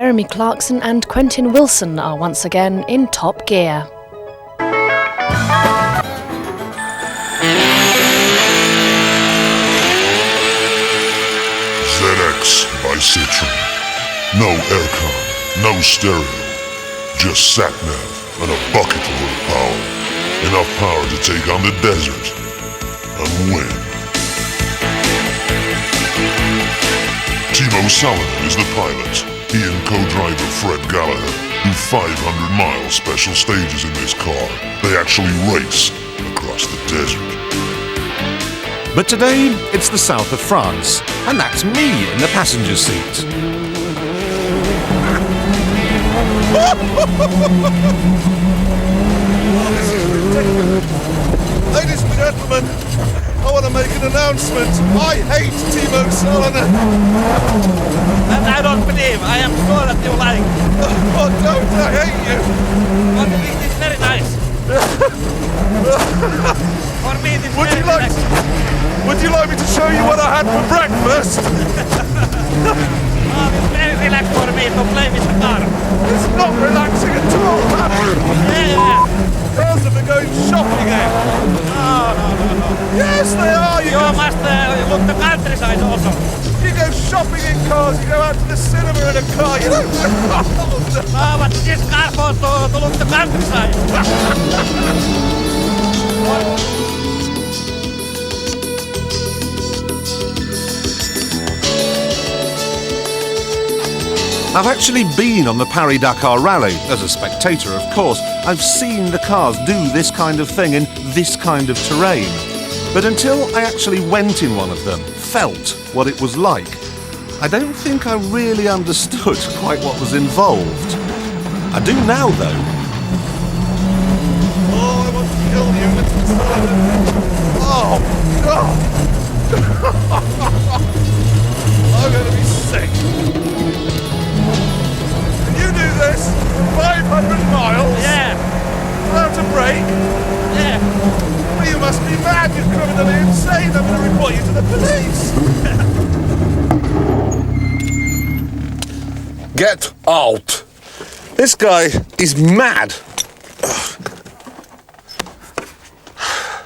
Jeremy Clarkson and Quentin Wilson are once again in top gear. ZX by Citroen. No aircon, no stereo, just sat-nav and a bucket load of power. Enough power to take on the desert and win. Timo Salonen is the pilot. He and co-driver Fred Gallagher do 500-mile special stages in this car. They actually race across the desert. But today, it's the south of France, and that's me in the passenger seat. This is ridiculous. Ladies and gentlemen, I want to make an announcement. I hate Timo Salonen. And I don't believe. I am sure that you like. Oh, don't. I hate you. For me, it is very nice. For me, it is Would very you like? relaxing. Would you like me to show you what I had for breakfast? Oh, it's very relaxed for me to play with the car. It's not relaxing at all. Yeah. Girls have been going shopping in. No. Yes, they are. You must look the countryside also. You go shopping in cars. You go out to the cinema in a car. You don't. No, but this car for to look the countryside. I've actually been on the Paris-Dakar Rally, as a spectator of course. I've seen the cars do this kind of thing in this kind of terrain. But until I actually went in one of them, felt what it was like, I don't think I really understood quite what was involved. I do now though. Oh, I want to kill you, Mr. Sullivan. Oh, God. I'm going to be sick. You do this 500 miles? Yeah. Without a break? Yeah. Well, you must be mad. You're criminally insane. I'm going to report you to the police. Get out! This guy is mad.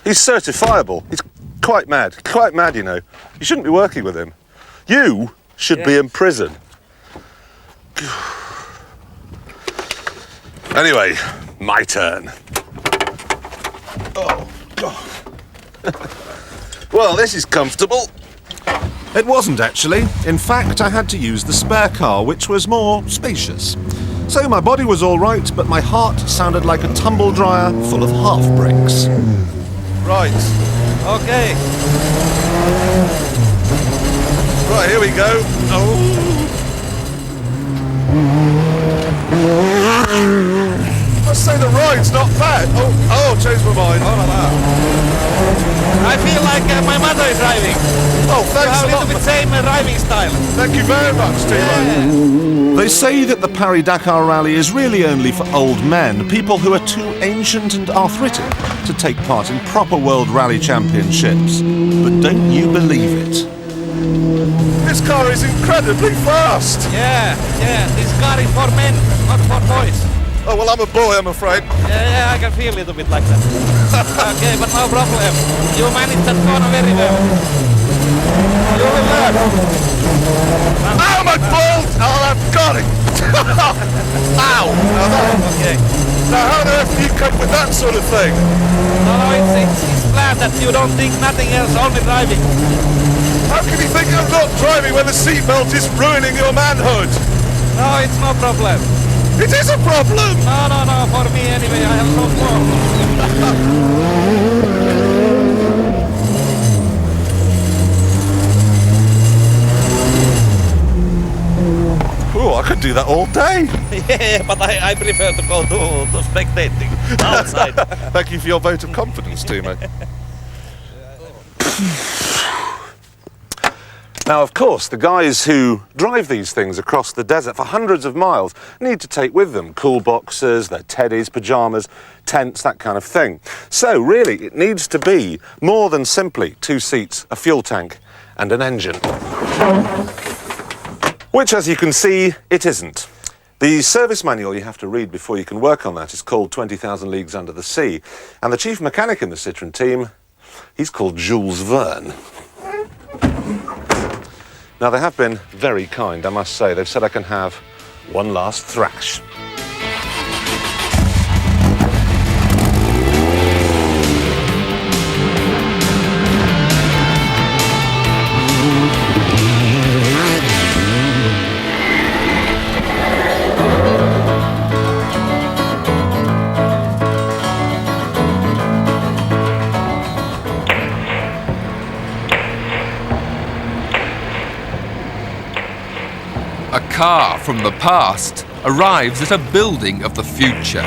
He's certifiable. He's quite mad, you know. You shouldn't be working with him. You should be in prison. Anyway, my turn. Oh, God. Well, this is comfortable. It wasn't actually. In fact, I had to use the spare car, which was more spacious. So my body was all right, but my heart sounded like a tumble dryer full of half bricks. Right. Okay. Right, here we go. Oh. I must say the ride's not bad. Oh, changed my mind. Oh, like that. I feel like my mother is driving. Oh, You thanks have a a lot. little bit same driving style. Thank you very much, Timo. They say that the Paris-Dakar Rally is really only for old men, people who are too ancient and arthritic to take part in proper World Rally Championships. But don't you believe it? This car is incredibly fast. Yeah. This car is for men, not for boys. Oh, well, I'm a boy, I'm afraid. Yeah, I can feel a little bit like that. Okay, but no problem. You managed that corner very well. You will learn. Ow, my balls! Oh, I've got it. Ow. Okay. Now, how on earth do you cope with that sort of thing? No, it's planned that you don't think nothing else, only driving. How can you think I'm not driving when the seatbelt is ruining your manhood? No, it's no problem. It is a problem! No, for me anyway, I have no problem. Oh, I could do that all day. Yeah, but I prefer to go to spectating outside. Thank you for your vote of confidence, Timo. Now, of course, the guys who drive these things across the desert for hundreds of miles need to take with them cool boxes, their teddies, pyjamas, tents, that kind of thing. So, really, it needs to be more than simply 2 seats, a fuel tank, and an engine. Which, as you can see, it isn't. The service manual you have to read before you can work on that is called 20,000 Leagues Under the Sea, and the chief mechanic in the Citroën team, he's called Jules Verne. Now, they have been very kind, I must say. They've said I can have one last thrash. A car from the past arrives at a building of the future.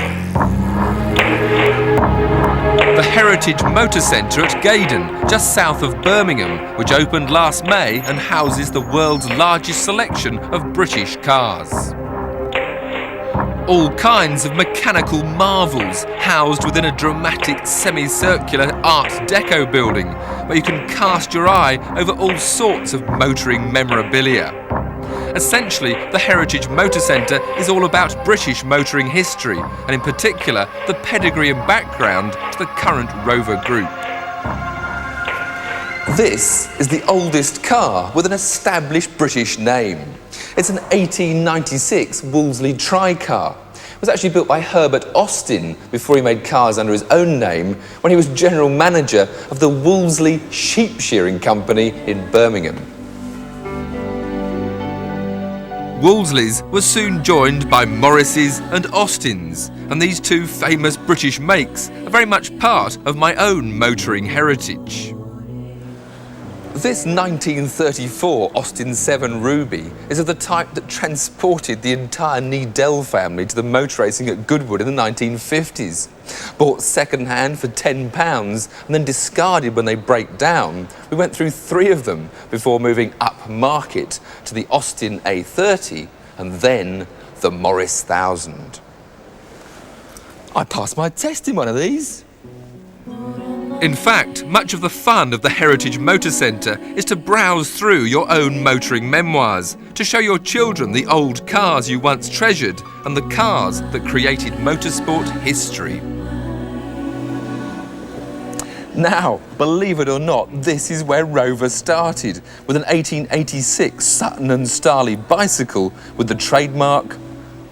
The Heritage Motor Centre at Gaydon, just south of Birmingham, which opened last May and houses the world's largest selection of British cars. All kinds of mechanical marvels housed within a dramatic semicircular Art Deco building where you can cast your eye over all sorts of motoring memorabilia. Essentially, the Heritage Motor Centre is all about British motoring history, and in particular, the pedigree and background to the current Rover Group. This is the oldest car with an established British name. It's an 1896 Wolseley Tri-Car. It was actually built by Herbert Austin before he made cars under his own name when he was general manager of the Wolseley Sheep Shearing Company in Birmingham. Wolseley's was soon joined by Morris's and Austin's, and these two famous British makes are very much part of my own motoring heritage. This 1934 Austin 7 Ruby is of the type that transported the entire Needell family to the motor racing at Goodwood in the 1950s. Bought second-hand for £10 and then discarded when they break down. We went through 3 of them before moving up market to the Austin A30 and then the Morris 1000. I passed my test in one of these. In fact, much of the fun of the Heritage Motor Centre is to browse through your own motoring memoirs, to show your children the old cars you once treasured and the cars that created motorsport history. Now, believe it or not, this is where Rover started, with an 1886 Sutton and Starley bicycle with the trademark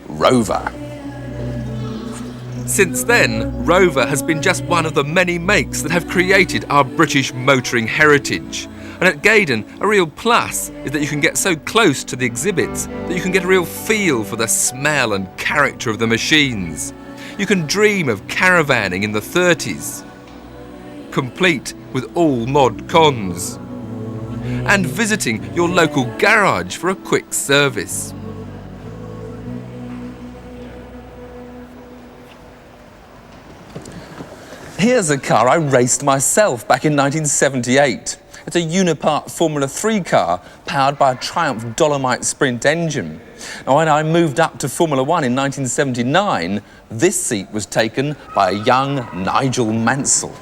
Rover. Since then, Rover has been just one of the many makes that have created our British motoring heritage. And at Gaydon, a real plus is that you can get so close to the exhibits that you can get a real feel for the smell and character of the machines. You can dream of caravanning in the 30s, complete with all mod cons, and visiting your local garage for a quick service. Here's a car I raced myself back in 1978. It's a Unipart Formula 3 car powered by a Triumph Dolomite Sprint engine. Now, when I moved up to Formula 1 in 1979, this seat was taken by a young Nigel Mansell.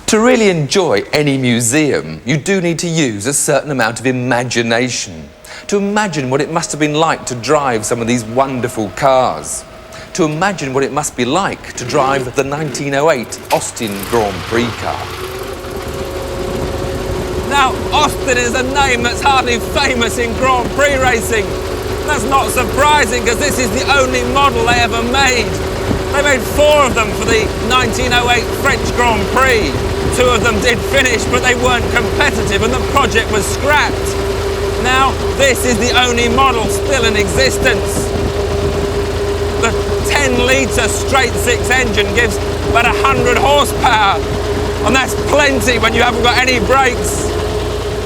To really enjoy any museum, you do need to use a certain amount of imagination. To imagine what it must have been like to drive some of these wonderful cars. To imagine what it must be like to drive the 1908 Austin Grand Prix car. Now, Austin is a name that's hardly famous in Grand Prix racing. That's not surprising, because this is the only model they ever made. They made 4 of them for the 1908 French Grand Prix. 2 of them did finish, but they weren't competitive and the project was scrapped. Now, this is the only model still in existence. The 10-litre straight-six engine gives about 100 horsepower, and that's plenty when you haven't got any brakes.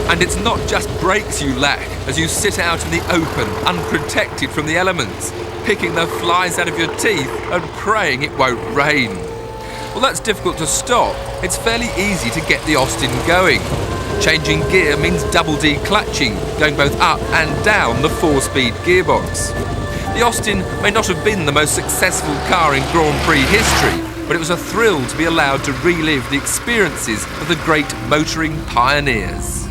And it's not just brakes you lack as you sit out in the open, unprotected from the elements, picking the flies out of your teeth and praying it won't rain. Well, that's difficult to stop. It's fairly easy to get the Austin going. Changing gear means double declutching, going both up and down the 4-speed gearbox. The Austin may not have been the most successful car in Grand Prix history, but it was a thrill to be allowed to relive the experiences of the great motoring pioneers.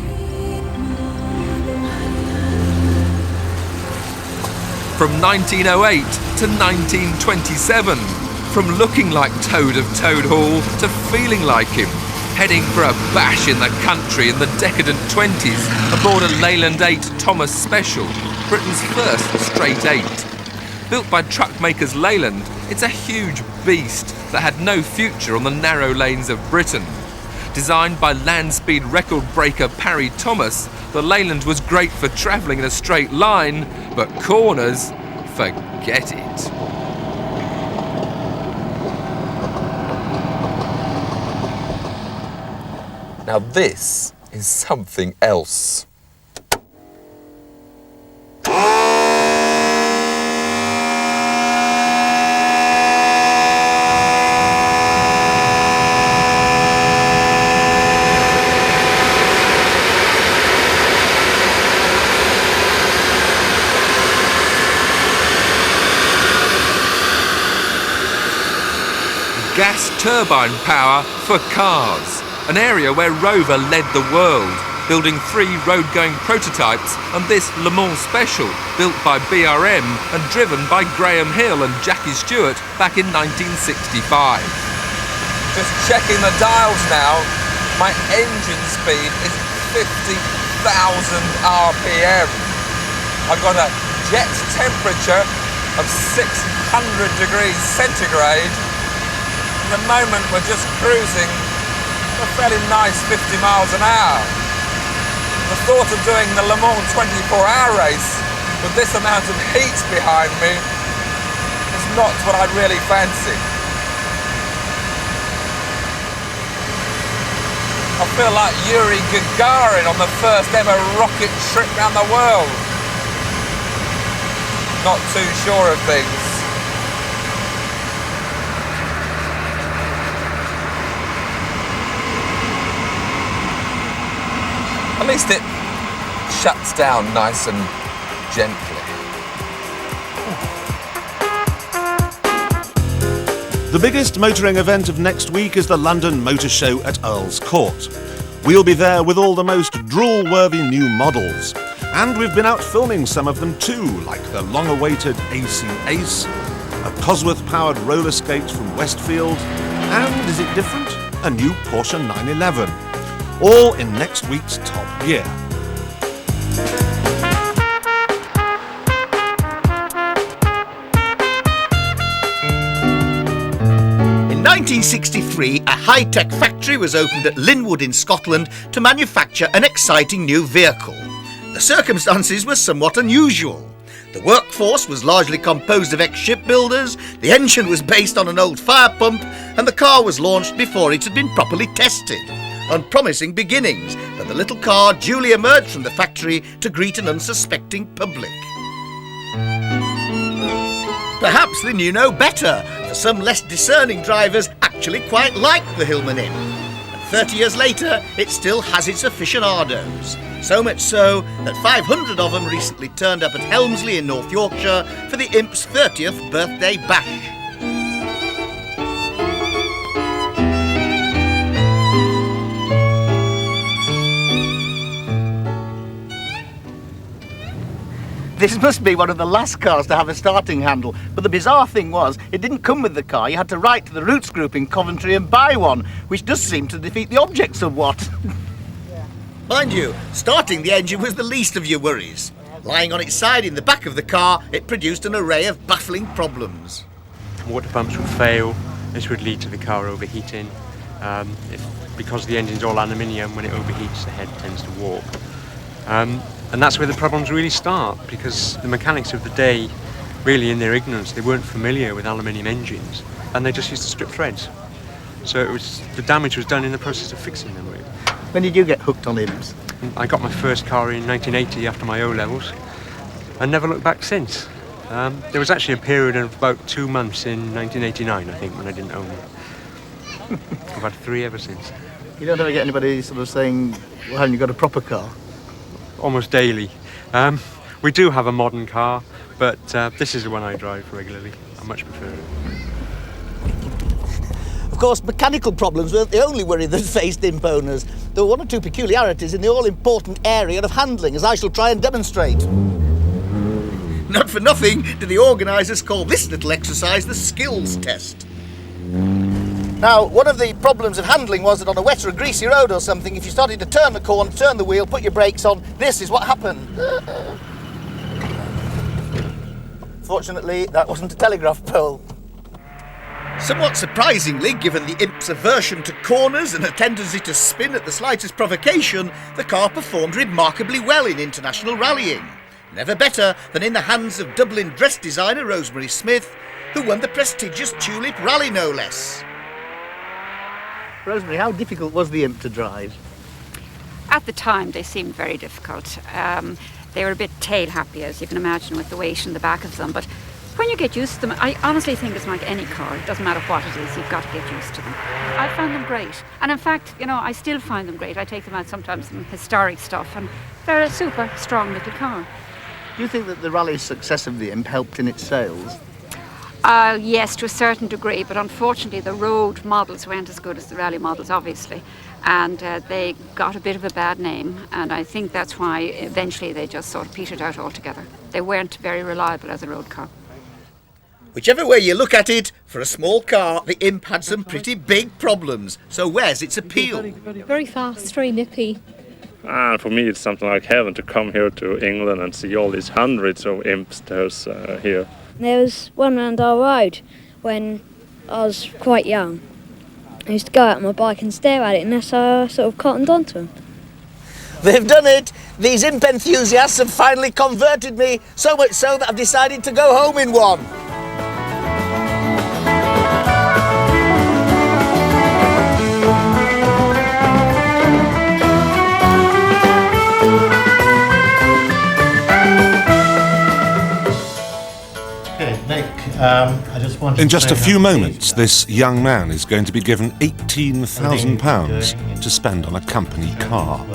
from 1908 to 1927. From looking like Toad of Toad Hall to feeling like him, heading for a bash in the country in the decadent 20s aboard a Leyland 8 Thomas Special, Britain's first straight 8. Built by truck makers Leyland, it's a huge beast that had no future on the narrow lanes of Britain. Designed by land speed record breaker Parry Thomas, the Leyland was great for travelling in a straight line, but corners, forget it. Now this is something else. Gas turbine power for cars. An area where Rover led the world, building 3 road-going prototypes and this Le Mans Special, built by BRM and driven by Graham Hill and Jackie Stewart back in 1965. Just checking the dials now, my engine speed is 50,000 RPM. I've got a jet temperature of 600 degrees centigrade. At the moment we're just cruising a fairly nice 50 miles an hour. The thought of doing the Le Mans 24-hour race with this amount of heat behind me is not what I'd really fancy. I feel like Yuri Gagarin on the first ever rocket trip around the world. Not too sure of things. At least it shuts down nice and gently. The biggest motoring event of next week is the London Motor Show at Earl's Court. We'll be there with all the most drool-worthy new models. And we've been out filming some of them too, like the long-awaited AC Ace, a Cosworth-powered roller skate from Westfield, and, is it different? A new Porsche 911. All in next week's Top Gear. In 1963, a high-tech factory was opened at Linwood in Scotland to manufacture an exciting new vehicle. The circumstances were somewhat unusual. The workforce was largely composed of ex-shipbuilders, the engine was based on an old fire pump, and the car was launched before it had been properly tested. Unpromising beginnings, but the little car duly emerged from the factory to greet an unsuspecting public. Perhaps they knew no better, for some less discerning drivers actually quite liked the Hillman Imp. And 30 years later, it still has its aficionados. So much so that 500 of them recently turned up at Helmsley in North Yorkshire for the Imp's 30th birthday bash. This must be one of the last cars to have a starting handle, but the bizarre thing was, it didn't come with the car. You had to write to the Roots Group in Coventry and buy one, which does seem to defeat the object somewhat. Mind you, starting the engine was the least of your worries. Lying on its side in the back of the car, it produced an array of baffling problems. Water pumps would fail. This would lead to the car overheating. Because the engine's all aluminium, when it overheats, the head tends to warp. And that's where the problems really start, because the mechanics of the day, really in their ignorance, they weren't familiar with aluminium engines, and they just used to strip threads. So the damage was done in the process of fixing them, really. When did you get hooked on imps? I got my first car in 1980 after my O-levels, and never looked back since. There was actually a period of about 2 months in 1989, I think, when I didn't own it. I've had 3 ever since. You don't ever get anybody sort of saying, well, haven't you got a proper car? Almost daily. We do have a modern car, but this is the one I drive regularly. I much prefer it. Of course, mechanical problems weren't the only worry that faced imp owners. There were 1 or 2 peculiarities in the all-important area of handling, as I shall try and demonstrate. Not for nothing do the organisers call this little exercise the skills test. Now, one of the problems of handling was that on a wet or a greasy road or something, if you started to turn the corner, turn the wheel, put your brakes on, this is what happened. Fortunately, that wasn't a telegraph pole. Somewhat surprisingly, given the Imp's aversion to corners and a tendency to spin at the slightest provocation, the car performed remarkably well in international rallying. Never better than in the hands of Dublin dress designer Rosemary Smith, who won the prestigious Tulip Rally no less. Rosemary, how difficult was the Imp to drive? At the time, they seemed very difficult. They were a bit tail-happy, as you can imagine, with the weight in the back of them. But when you get used to them, I honestly think it's like any car. It doesn't matter what it is, you've got to get used to them. I found them great. And in fact, I still find them great. I take them out sometimes in historic stuff, and they're a super strong little car. Do you think that the rally success of the Imp helped in its sales? Yes, to a certain degree, but unfortunately the road models weren't as good as the rally models, obviously, and they got a bit of a bad name, and I think that's why eventually they just sort of petered out altogether. They weren't very reliable as a road car. Whichever way you look at it, for a small car, the Imp had some pretty big problems. So where's its appeal? Very fast, very nippy. For me, it's something like heaven to come here to England and see all these hundreds of Imps there's here. There was one round our road when I was quite young. I used to go out on my bike and stare at it, and that's how I sort of cottoned onto them. They've done it! These Imp enthusiasts have finally converted me, so much so that I've decided to go home in one. I just wanted In just a few moments, this young man is going to be given £18,000 to spend on a company car.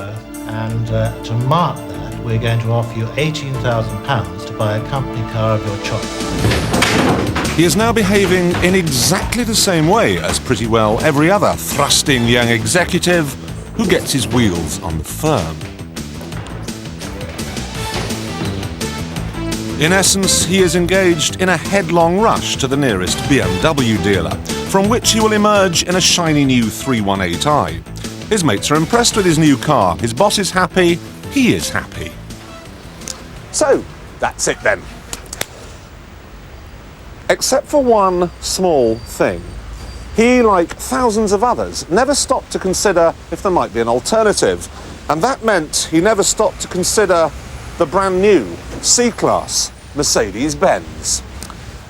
And to mark that, we're going to offer you £18,000 to buy a company car of your choice. He is now behaving in exactly the same way as pretty well every other thrusting young executive who gets his wheels on the firm. In essence, he is engaged in a headlong rush to the nearest BMW dealer, from which he will emerge in a shiny new 318i. His mates are impressed with his new car, his boss is happy, he is happy. So, that's it then. Except for one small thing. He, like thousands of others, never stopped to consider if there might be an alternative. And that meant he never stopped to consider the brand new C-Class Mercedes-Benz.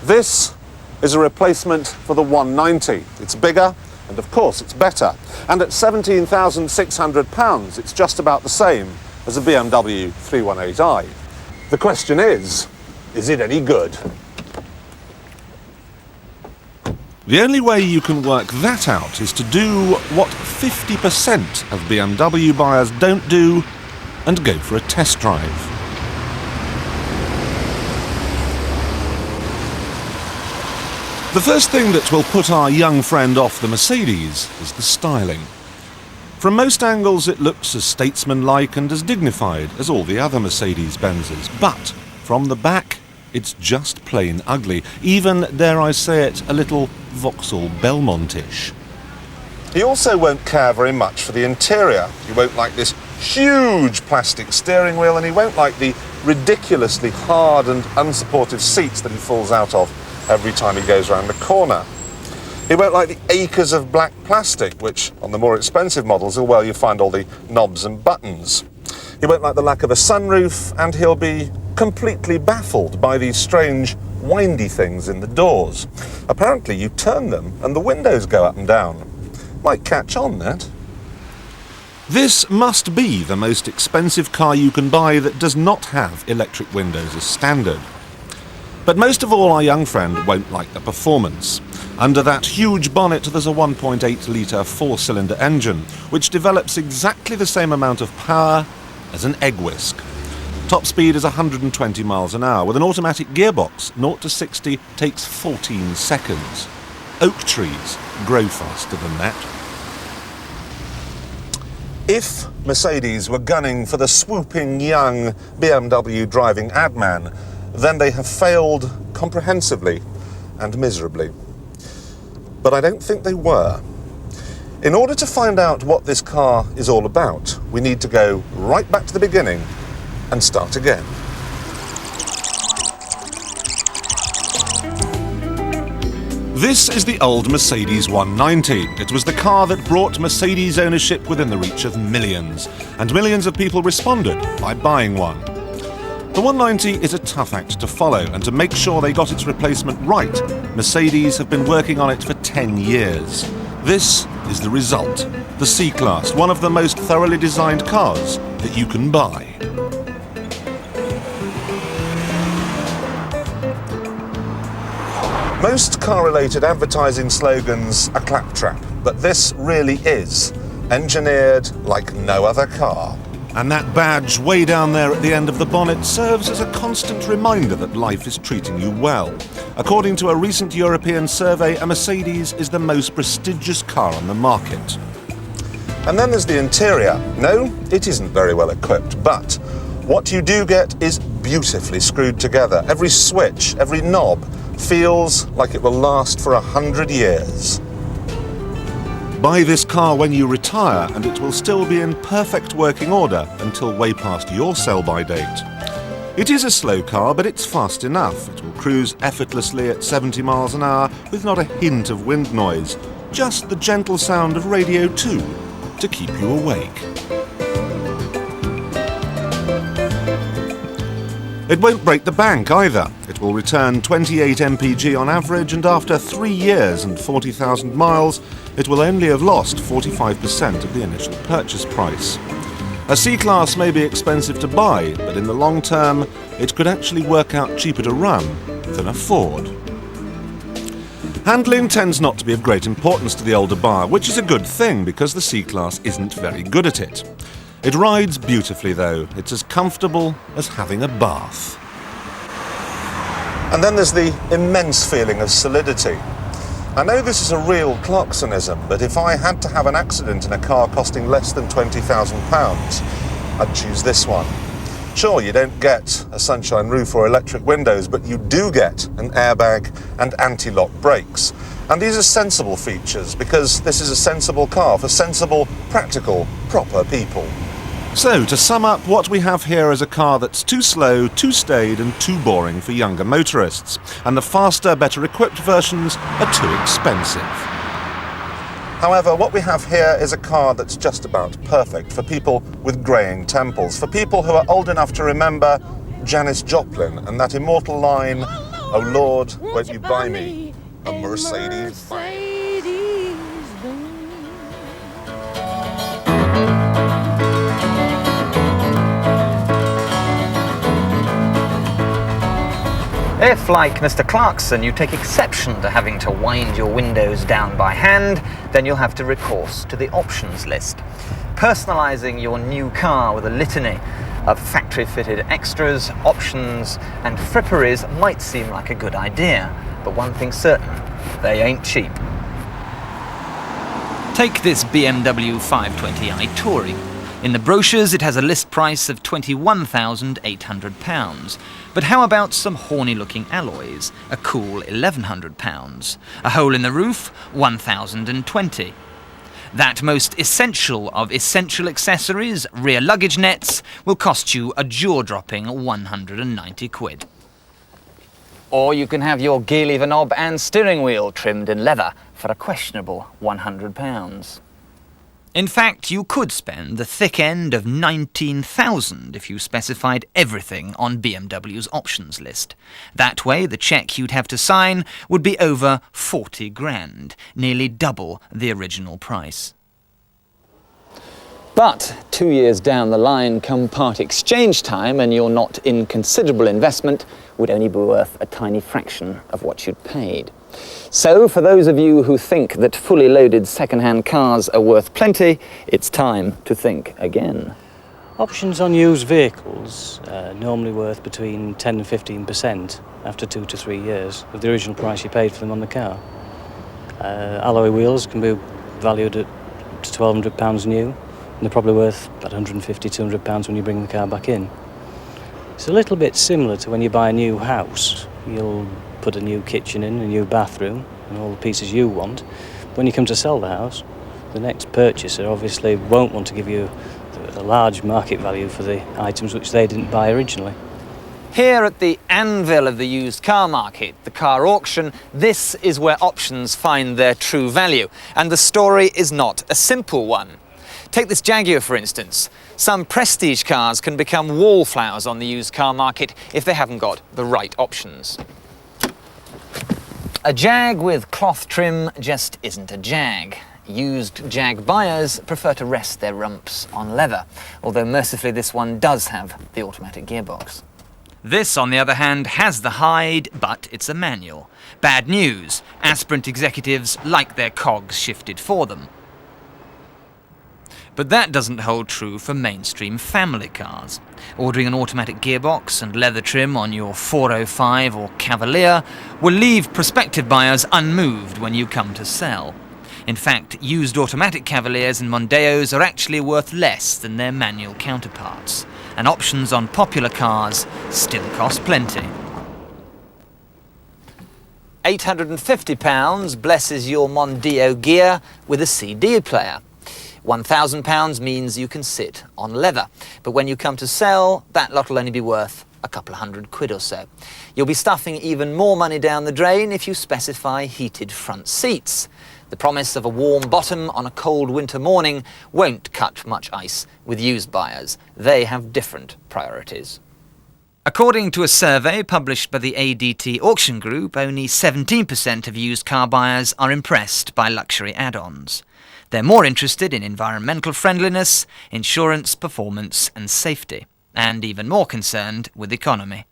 This is a replacement for the 190. It's bigger and of course it's better. And at £17,600 it's just about the same as a BMW 318i. The question is it any good? The only way you can work that out is to do what 50% of BMW buyers don't do and go for a test drive. The first thing that will put our young friend off the Mercedes is the styling. From most angles it looks as statesmanlike and as dignified as all the other Mercedes-Benzes, but from the back it's just plain ugly, even, dare I say it, a little Vauxhall Belmont-ish. He also won't care very much for the interior. He won't like this huge plastic steering wheel, and he won't like the ridiculously hard and unsupportive seats that he falls out of every time he goes round a corner. He won't like the acres of black plastic, which on the more expensive models are where you find all the knobs and buttons. He won't like the lack of a sunroof, and he'll be completely baffled by these strange windy things in the doors. Apparently you turn them and the windows go up and down. Might catch on, that. This must be the most expensive car you can buy that does not have electric windows as standard. But most of all, our young friend won't like the performance. Under that huge bonnet there's a 1.8-litre four-cylinder engine, which develops exactly the same amount of power as an egg whisk. Top speed is 120 miles an hour. With an automatic gearbox, 0 to 60 takes 14 seconds. Oak trees grow faster than that. If Mercedes were gunning for the swooping young BMW driving ad man, then they have failed comprehensively and miserably. But I don't think they were. In order to find out what this car is all about, we need to go right back to the beginning and start again. This is the old Mercedes 190. It was the car that brought Mercedes ownership within the reach of millions, and millions of people responded by buying one. The 190 is a tough act to follow, and to make sure they got its replacement right, Mercedes have been working on it for 10 years. This is the result, the C-Class, one of the most thoroughly designed cars that you can buy. Most car-related advertising slogans are claptrap, but this really is engineered like no other car. And that badge way down there at the end of the bonnet serves as a constant reminder that life is treating you well. According to a recent European survey, a Mercedes is the most prestigious car on the market. And then there's the interior. No, it isn't very well equipped, but what you do get is beautifully screwed together. Every switch, every knob feels like it will last for 100 years. Buy this car when you retire and it will still be in perfect working order until way past your sell-by date. It is a slow car, but it's fast enough. It will cruise effortlessly at 70 miles an hour with not a hint of wind noise, just the gentle sound of Radio 2 to keep you awake. It won't break the bank either. It will return 28 mpg on average, and after 3 years and 40,000 miles, it will only have lost 45% of the initial purchase price. A C-Class may be expensive to buy, but in the long term, it could actually work out cheaper to run than a Ford. Handling tends not to be of great importance to the older buyer, which is a good thing because the C-Class isn't very good at it. It rides beautifully though. It's as comfortable as having a bath. And then there's the immense feeling of solidity. I know this is a real Clarksonism, but if I had to have an accident in a car costing less than £20,000, I'd choose this one. Sure, you don't get a sunshine roof or electric windows, but you do get an airbag and anti-lock brakes. And these are sensible features because this is a sensible car for sensible, practical, proper people. So, to sum up, what we have here is a car that's too slow, too staid and too boring for younger motorists. And the faster, better equipped versions are too expensive. However, what we have here is a car that's just about perfect for people with greying temples, for people who are old enough to remember Janis Joplin and that immortal line, "Oh Lord, won't you buy me a Mercedes-Benz?" If, like Mr. Clarkson, you take exception to having to wind your windows down by hand, then you'll have to recourse to the options list. Personalising your new car with a litany of factory-fitted extras, options and fripperies might seem like a good idea, but one thing's certain, they ain't cheap. Take this BMW 520i Touring. In the brochures, it has a list price of £21,800. But how about some horny-looking alloys? A cool £1,100. A hole in the roof? £1,020. That most essential of essential accessories, rear luggage nets, will cost you a jaw-dropping £190. Or you can have your gear lever knob and steering wheel trimmed in leather for a questionable £100. In fact, you could spend the thick end of £19,000 if you specified everything on BMW's options list. That way, the cheque you'd have to sign would be over 40 grand, nearly double the original price. But 2 years down the line, come part exchange time, and your not inconsiderable investment would only be worth a tiny fraction of what you'd paid. So, for those of you who think that fully loaded second-hand cars are worth plenty, it's time to think again. Options on used vehicles are normally worth between 10 and 15% after 2 to 3 years of the original price you paid for them on the car. Alloy wheels can be valued at £1,200 new, and they're probably worth about £150, £200 when you bring the car back in. It's a little bit similar to when you buy a new house. You'll put a new kitchen in, a new bathroom, and all the pieces you want. When you come to sell the house, the next purchaser obviously won't want to give you a large market value for the items which they didn't buy originally. Here at the anvil of the used car market, the car auction, this is where options find their true value. And the story is not a simple one. Take this Jaguar, for instance. Some prestige cars can become wallflowers on the used car market if they haven't got the right options. A Jag with cloth trim just isn't a Jag. Used Jag buyers prefer to rest their rumps on leather, although mercifully this one does have the automatic gearbox. This, on the other hand, has the hide, but it's a manual. Bad news. Aspirant executives like their cogs shifted for them. But that doesn't hold true for mainstream family cars. Ordering an automatic gearbox and leather trim on your 405 or Cavalier will leave prospective buyers unmoved when you come to sell. In fact, used automatic Cavaliers and Mondeos are actually worth less than their manual counterparts, and options on popular cars still cost plenty. £850 blesses your Mondeo gear with a CD player. £1,000 means you can sit on leather, but when you come to sell, that lot will only be worth a couple of £100 or so. You'll be stuffing even more money down the drain if you specify heated front seats. The promise of a warm bottom on a cold winter morning won't cut much ice with used buyers. They have different priorities. According to a survey published by the ADT Auction Group, only 17% of used car buyers are impressed by luxury add-ons. They're more interested in environmental friendliness, insurance, performance and safety, and even more concerned with economy.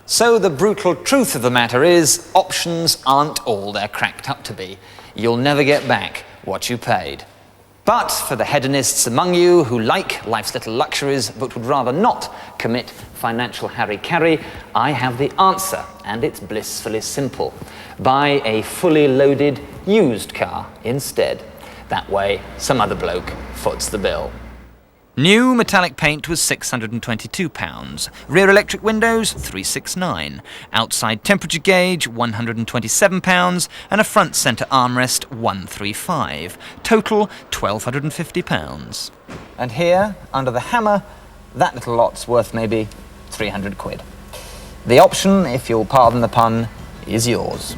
So the brutal truth of the matter is, options aren't all they're cracked up to be. You'll never get back what you paid. But for the hedonists among you who like life's little luxuries but would rather not commit financial harry-carry, I have the answer, and it's blissfully simple. Buy a fully loaded used car instead. That way, some other bloke foots the bill. New metallic paint was £622, rear electric windows £369, outside temperature gauge £127 and a front centre armrest £135, total £1,250. And here, under the hammer, that little lot's worth maybe £300. The option, if you'll pardon the pun, is yours.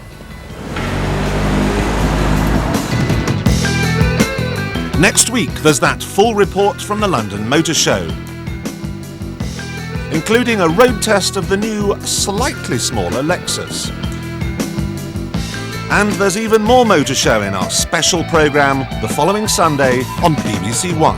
Next week, there's that full report from the London Motor Show, including a road test of the new, slightly smaller Lexus. And there's even more Motor Show in our special programme the following Sunday on BBC One.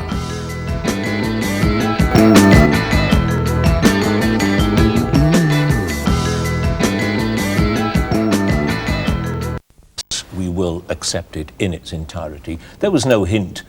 We will accept it in its entirety. There was no hint